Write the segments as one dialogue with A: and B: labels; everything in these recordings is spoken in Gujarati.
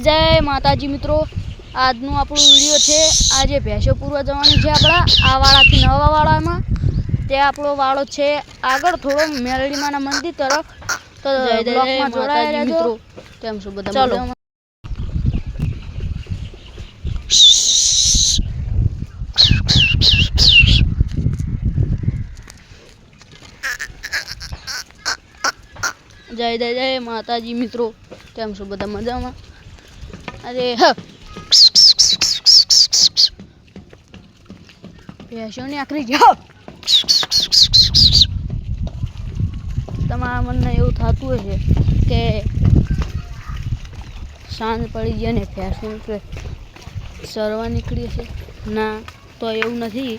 A: જય માતાજી મિત્રો, આજનું આપણું વિડીયો છે આજે ભેંસો પૂરવા જવાની છે આપણા આ વાળાથી નવા વાળામાં। તે આપણો વાળો છે આગળ થોડો મેરડીમાના મંદિર તરફ, તો બ્લોકમાં જોડાયા રહેજો મિત્રો। કેમ છો બધા? ચાલો જય જય જય માતાજી મિત્રો, કેમ છો બધા? મજામાં? અરે હ ભેંસોની આખરી જ તમારા મનને એવું થતું હશે કે સાંજ પડી ગયા ને ભેંસો ચરવા નીકળી છે। ના, તો એવું નથી।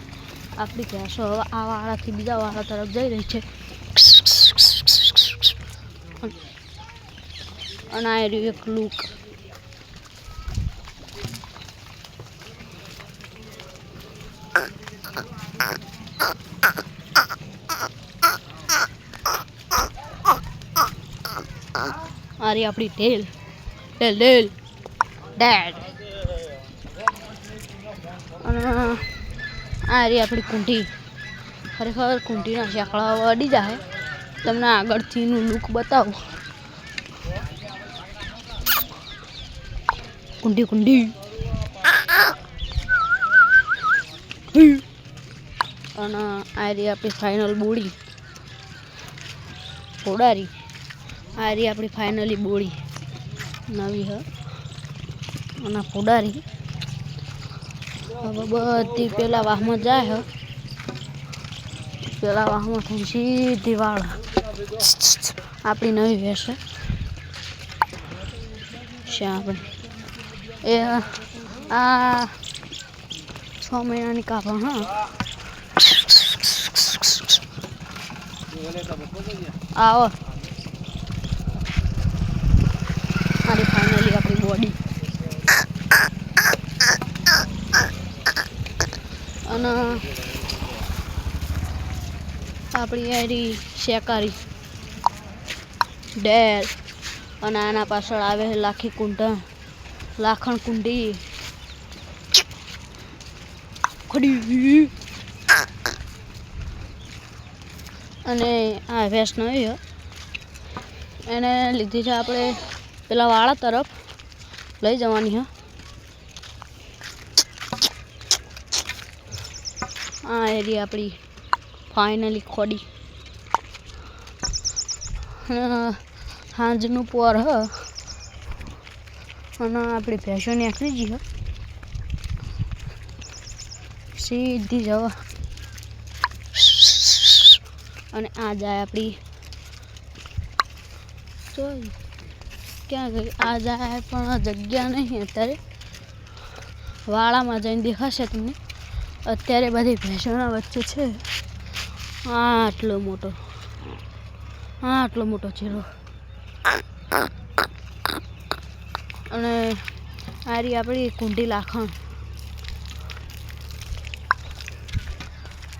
A: આપણી ભેંસો હવે આ વાળાથી બીજા વાળા તરફ જઈ રહી છે અને આ રહ્યું એક લુક। આ રહી આપણી ઢેલ ઢેલ ઢેલ ડેડ, અને આ રહી આપણી કુંઠી। ખરેખર કુંઠીના શેકડા અડી જાય। તમને આગળથી નું લુક બતાવું। કુંડી કુંડી અને આ રહી આપણી ફાઇનલ બોડી ફોડારી। આ રહી આપણી ફાઇનલી બોડી નવી હ અને ફોડારી। હવે બધી પેલા વાહમાં જાય હ, પેલા વાહમાં થઈને સીધી વાળ આપણી નવી ભેંસ છે આપણી એ આ 6 મહિનાની કાપણ હા। આવો મારી ફાઇનલી આપણી બોડી અને આપણી એરી શેકારી ડેર, અને આના પાછળ આવે લાખી કુંડા લાખણ કુંડી ખડી, અને આ ભેંસ નવી એને લીધી છે આપણે પેલા વાળા તરફ લઈ જવાની હ। આ એરી આપણી ફાઇનલી ખોડી સાંજનું પોર હ અને આપણી ભેંસોની આખરી જી હ સીધી જવા, અને આ જાય આપણી જોઈ ક્યાં ગઈ? આ જાય પણ જગ્યા નહીં અત્યારે, વાળામાં જઈને દેખાશે તમને। અત્યારે બધી ભેંસોના વચ્ચે છે આટલો મોટો ચેરો, અને આ રહી આપણી કુંડી લાખણ,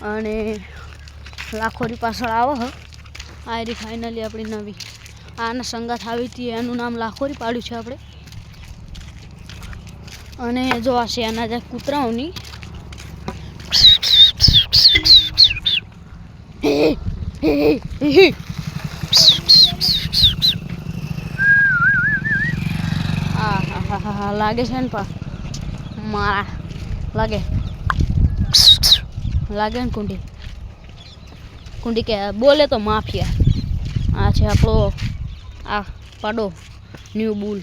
A: અને લાખોરી પાછળ આવો હ। આ રહી ફાઇનલી આપણી નવી, આના સંગાથ આવી હતી એનું નામ લાખોરી પાડ્યું છે આપણે। અને જો આ શેના જે કૂતરાઓની લાગે છે ને પણ મારા લાગે ને કુંડી કે બોલે તો માફિયા। આ છે આપણો આ પાડો ન્યૂ બુલ,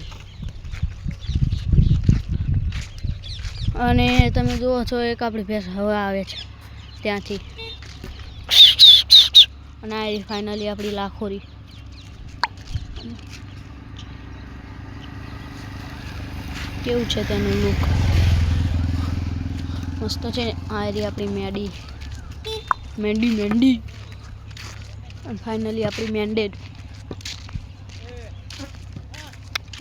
A: અને તમે જુઓ છો એક આપણી ભેંસ હવે આવે છે ત્યાંથી, અને આ ફાઇનલી આપણી લાખોરી। કેવું છે તેનું લુક? મસ્ત છે ને। આ રહી આપણી મેંડી અને ફાઇનલી આપણી મેન્ડેડ,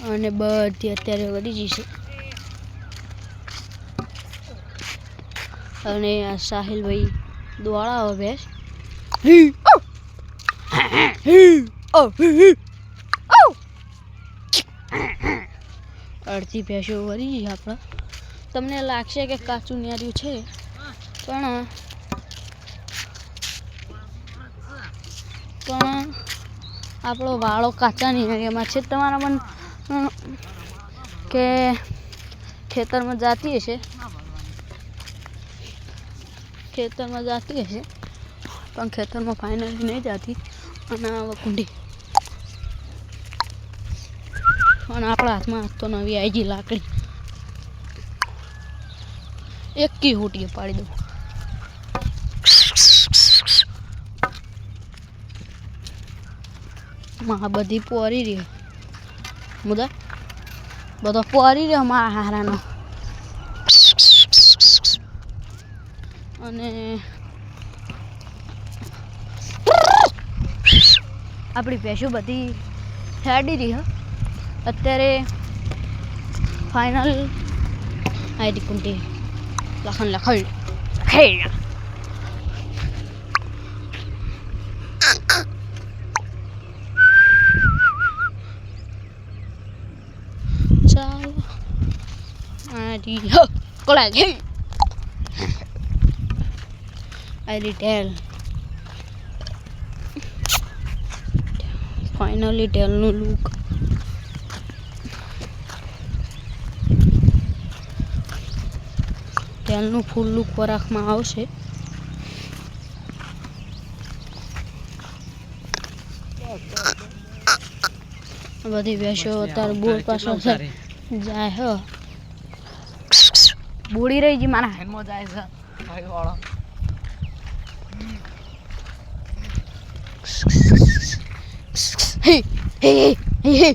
A: અને બધી અત્યારે વધી જશે। અને આ સાહિલભાઈ દોડા ભેંસ અડધી ભેંસો વળી ગઈ આપણે. તમને લાગશે કે કાચું નેર્યું છે, પણ આપણો વાળો કાચા નેરિયામાં છે. તમારા મન કે ખેતરમાં જાતી હશે, પણ ખેતરમાં ફાઇનલી નહીં જાતી. અને કુંડી અને આપણા હાથમાં તો નવી આવી ગઈ લાકડી. એક કી હોટીએ પાડી દઉં. માં બધી પોરી રહી બધો પોરી રહ્યો મારા હારાનો. અને આપણી ભેંસો બધી હેડી રહી અત્યારે. ફાઇનલ આઈ કુંટી લખણ ચાલો કોળા હે આઈ ટેલ. ફાઇનલી ટેલનું લુક. ટેલનું ફૂલ લુક વરાખમાં આવશે. બધી ભેંસો અત્યારે બોર પાછળ જાય હ. બોડી રહી ગઈ મારા હેનમાં જાય છે વાળો. હે હે હે હે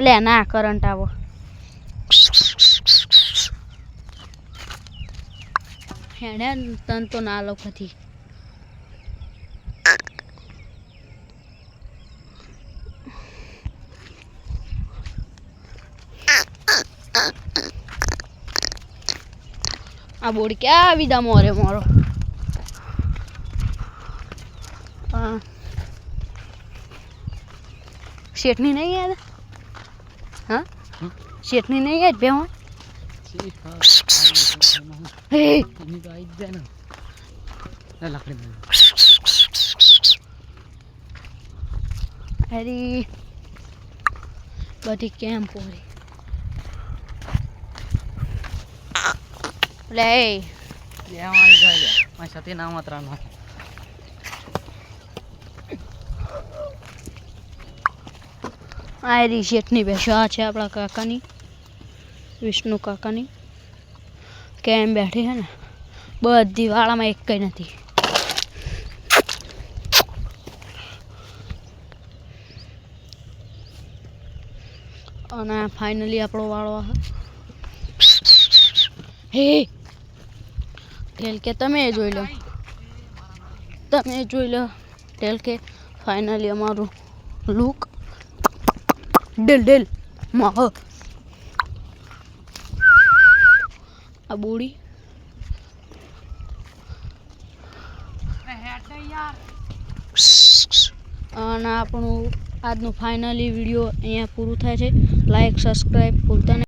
A: લે ના કરંટ આવો. હેડે તન તો ના લો પછી. આ બોડી ક્યાં આવી દા મોરે મારો. શેઠની નહીં યાદ? હા શેઠની નહીં યાદ બે હોય. અરે બધી કેમ પોરી લે સાથે ના માત્રાનો. આ રી શેઠની ભેંસો આ છે આપણા કાકાની, વિષ્ણુ કાકાની. કેમ બેઠી છે ને બધી વાળામાં એક કઈ નથી. અને ફાઇનલી આપણો વાળો હે ટેલ કે તમે જોઈ લો ટેલ કે ફાઇનલી અમારું લુક ડેલ માં આ બોડી અને આપણું આજનું ફાઇનલી વિડીયો અહીંયા પૂરું થાય છે. લાઈક સબસ્ક્રાઈબ ભૂલતા નહીં.